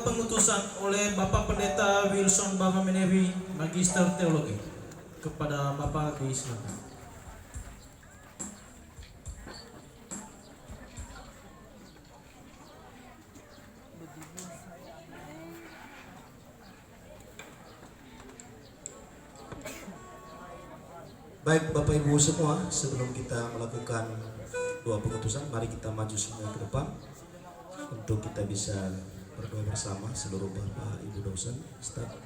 pengutusan oleh Bapak Pendeta Wilson Bavamenewi, Magister Teologi. Kepada Bapak silakan. Baik Bapak Ibu semua, sebelum kita melakukan doa pengutusan, mari kita maju semua ke depan untuk kita bisa berdoa bersama seluruh Bapak Ibu dosen, staf,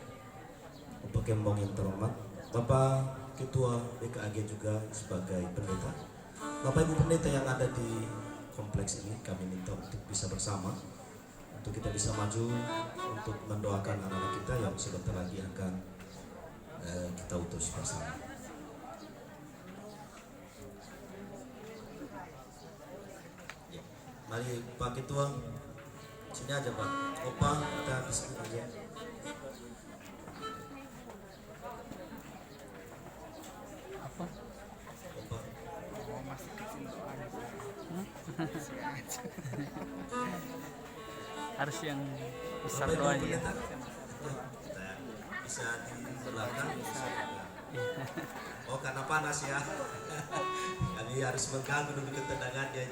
Bapak Kembong yang terhormat, Bapak Ketua BKAG juga sebagai pendeta, Bapak Ibu pendeta yang ada di kompleks ini, kami minta untuk bisa bersama, untuk kita bisa maju untuk mendoakan anak-anak kita yang sebentar lagi akan kita utus bersama. Mari Pak Ketua, sini aja Pak. Opa, kita bismillah aja. Apa? Opa. Oh, masih kecil soalnya. Harus yang besar Bapak Ibu doanya. pendeta, kita bisa di belakang. Oh karena panas ya. Kami harus mengganggu dulu ketenangannya.